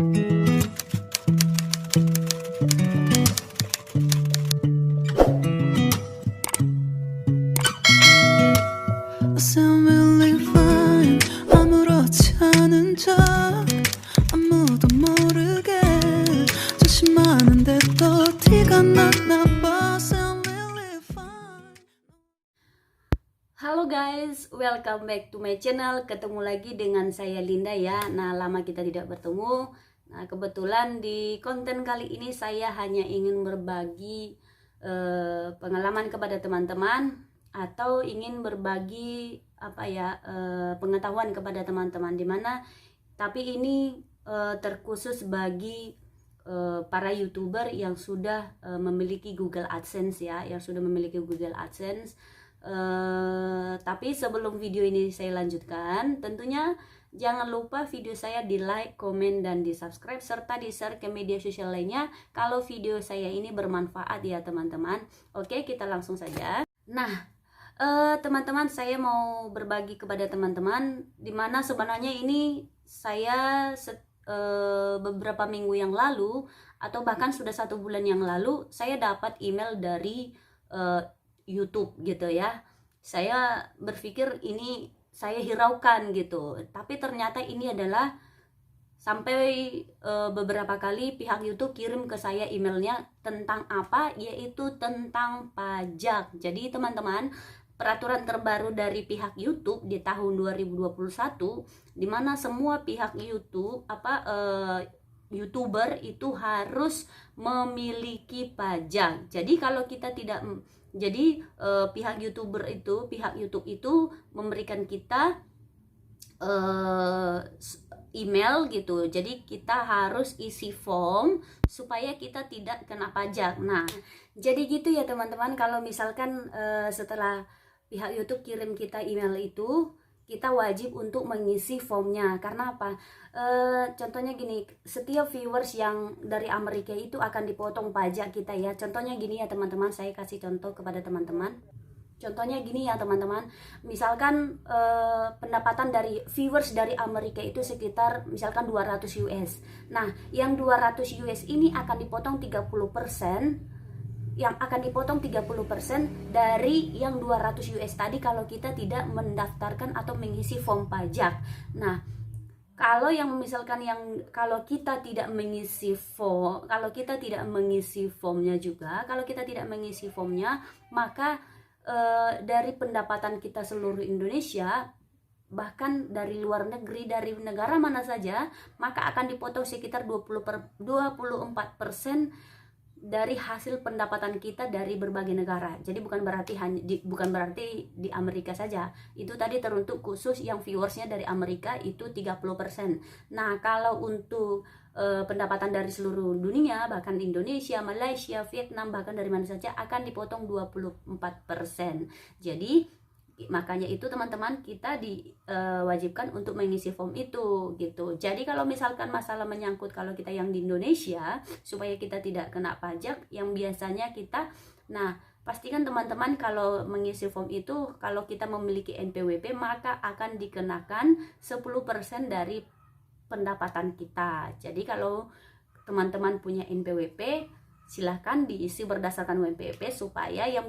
Really fine. 아무렇지 않은 척 아무도 모르게 조심하는데 또 티가 났나 봐. Sound really fine. Halo guys, welcome back to my channel. Ketemu lagi dengan saya Linda ya. Nah, lama kita tidak bertemu. Nah, kebetulan di konten kali ini saya hanya ingin berbagi pengalaman kepada teman-teman, atau ingin berbagi pengetahuan kepada teman-teman, dimana tapi ini terkhusus bagi para YouTuber yang sudah memiliki Google AdSense ya, yang sudah memiliki Google AdSense. Tapi sebelum video ini saya lanjutkan, tentunya jangan lupa video saya di like, komen, dan di subscribe, serta di share ke media sosial lainnya kalau video saya ini bermanfaat ya teman-teman. Oke, kita langsung saja. Nah, teman-teman, saya mau berbagi kepada teman-teman, dimana sebenarnya ini saya beberapa minggu yang lalu, atau bahkan sudah 1 bulan yang lalu, saya dapat email dari YouTube gitu ya. Saya berpikir ini saya hiraukan gitu, tapi ternyata ini adalah sampai beberapa kali pihak YouTube kirim ke saya emailnya tentang apa, yaitu tentang pajak. Jadi teman-teman, peraturan terbaru dari pihak YouTube di tahun 2021, di mana semua pihak YouTube YouTuber itu harus memiliki pajak. Jadi kalau kita tidak, jadi pihak YouTube itu memberikan kita email gitu. Jadi kita harus isi form supaya kita tidak kena pajak. Nah, jadi gitu ya teman-teman. Kalau misalkan setelah pihak YouTube kirim kita email itu, kita wajib untuk mengisi formnya. Karena apa? Contohnya gini, setiap viewers yang dari Amerika itu akan dipotong pajak kita ya. Contohnya gini ya teman-teman, saya kasih contoh kepada teman-teman. Contohnya gini ya teman-teman, misalkan pendapatan dari viewers dari Amerika itu sekitar misalkan 200 US. Nah, yang 200 US ini akan dipotong 30%, yang akan dipotong 30% dari yang 200 US tadi kalau kita tidak mendaftarkan atau mengisi form pajak. Nah, kalau yang misalkan kalau kita tidak mengisi form, kalau kita tidak mengisi formnya, maka dari pendapatan kita seluruh Indonesia, bahkan dari luar negeri, dari negara mana saja, maka akan dipotong sekitar 24% dari hasil pendapatan kita dari berbagai negara. Jadi bukan berarti di Amerika saja. Itu tadi teruntuk khusus yang viewersnya dari Amerika itu 30%. Nah, kalau untuk pendapatan dari seluruh dunia, bahkan Indonesia, Malaysia, Vietnam, bahkan dari mana saja akan dipotong 24%. Jadi makanya itu teman-teman, kita diwajibkan untuk mengisi form itu gitu. Jadi kalau misalkan masalah menyangkut kalau kita yang di Indonesia, supaya kita tidak kena pajak yang biasanya kita, nah pastikan teman-teman kalau mengisi form itu, kalau kita memiliki NPWP maka akan dikenakan 10% dari pendapatan kita. Jadi kalau teman-teman punya NPWP, silahkan diisi berdasarkan NPWP supaya yang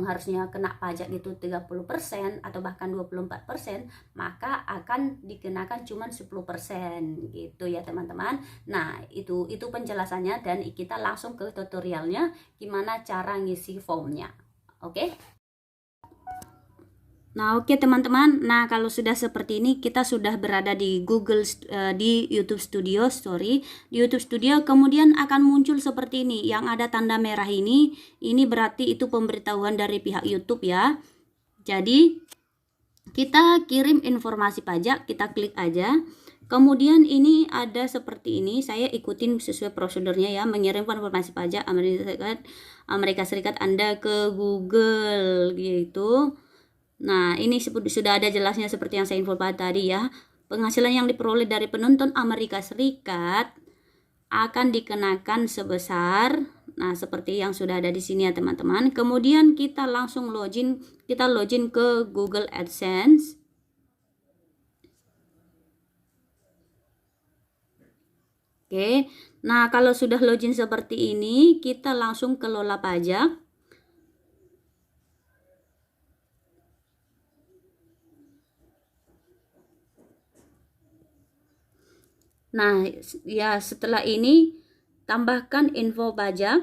harusnya kena pajak itu 30% atau bahkan 24%, maka akan dikenakan cuma 10% gitu ya teman-teman. Nah, itu penjelasannya, dan kita langsung ke tutorialnya gimana cara ngisi formnya. Oke? Nah, oke teman-teman. Nah, kalau sudah seperti ini, kita sudah berada di di YouTube Studio, Di YouTube Studio, kemudian akan muncul seperti ini, yang ada tanda merah ini berarti itu pemberitahuan dari pihak YouTube ya. Jadi, kita kirim informasi pajak, kita klik aja. Kemudian ini ada seperti ini, saya ikutin sesuai prosedurnya ya, mengirimkan informasi pajak Amerika Serikat Anda ke Google gitu. Nah, ini sudah ada jelasnya seperti yang saya infokan tadi ya. Penghasilan yang diperoleh dari penonton Amerika Serikat akan dikenakan sebesar, nah seperti yang sudah ada di sini ya teman-teman. Kemudian kita langsung login ke Google AdSense. Oke, nah kalau sudah login seperti ini, kita langsung kelola pajak. Nah, ya setelah ini tambahkan info pajak.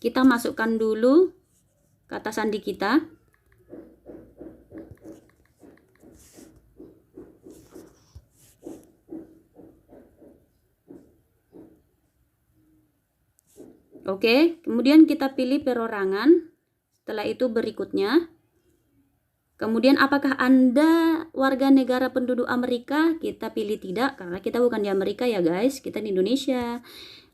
Kita masukkan dulu kata sandi kita. Oke, kemudian kita pilih perorangan. Setelah itu berikutnya. Kemudian apakah Anda warga negara penduduk Amerika? Kita pilih tidak karena kita bukan di Amerika ya guys, kita di Indonesia.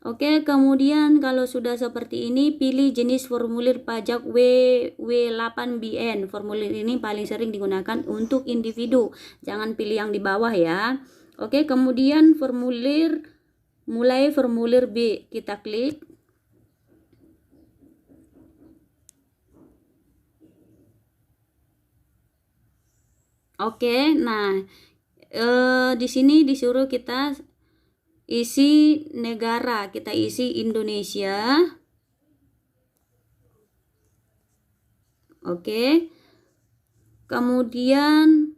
Oke, kemudian kalau sudah seperti ini pilih jenis formulir pajak W8BN. Formulir ini paling sering digunakan untuk individu. Jangan pilih yang di bawah ya. Oke, kemudian mulai formulir B, kita klik. Oke, nah di sini disuruh kita isi negara, kita isi Indonesia. Oke, kemudian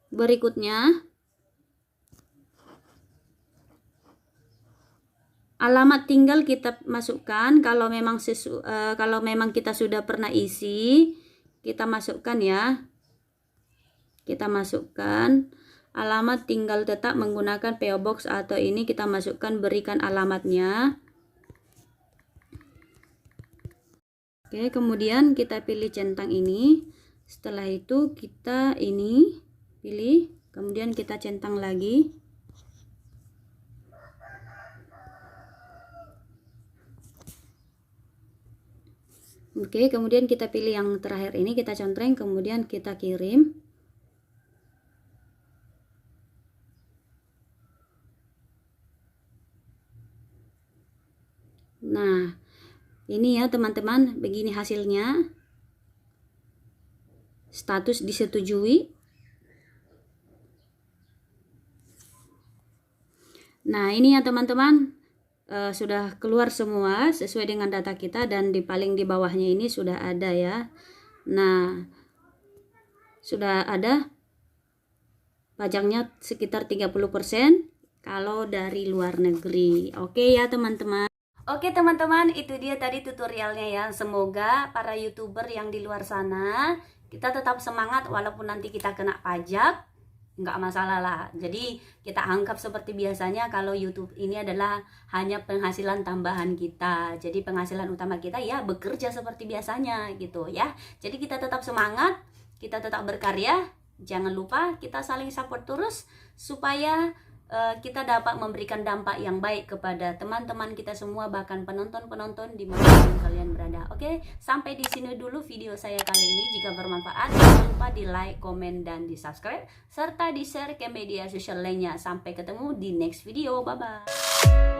berikutnya alamat tinggal kita masukkan. Kalau memang kita sudah pernah isi, kita masukkan ya. Kita masukkan alamat tinggal tetap menggunakan PO Box atau ini kita masukkan berikan alamatnya. Oke, kemudian kita pilih centang ini. Setelah itu kita ini pilih, kemudian kita centang lagi. Oke, kemudian kita pilih yang terakhir ini, kita contreng, kemudian kita kirim. Nah, ini ya teman-teman, begini hasilnya. Status disetujui. Nah, ini ya teman-teman. Sudah keluar semua sesuai dengan data kita dan paling di bawahnya ini sudah ada ya. Nah, sudah ada pajaknya sekitar 30% kalau dari luar negeri. Oke ya teman-teman. Oke teman-teman, itu dia tadi tutorialnya ya. Semoga para YouTuber yang di luar sana kita tetap semangat walaupun nanti kita kena pajak. Nggak masalah lah. Jadi kita anggap seperti biasanya kalau YouTube ini adalah hanya penghasilan tambahan kita. Jadi penghasilan utama kita ya bekerja seperti biasanya gitu ya. Jadi kita tetap semangat, kita tetap berkarya. Jangan lupa kita saling support terus supaya kita dapat memberikan dampak yang baik kepada teman-teman kita semua, bahkan penonton-penonton di mana kalian berada. Oke, sampai di sini dulu video saya kali ini. Jika bermanfaat, jangan lupa di like, komen, dan di subscribe serta di share ke media sosial lainnya. Sampai ketemu di next video. Bye bye.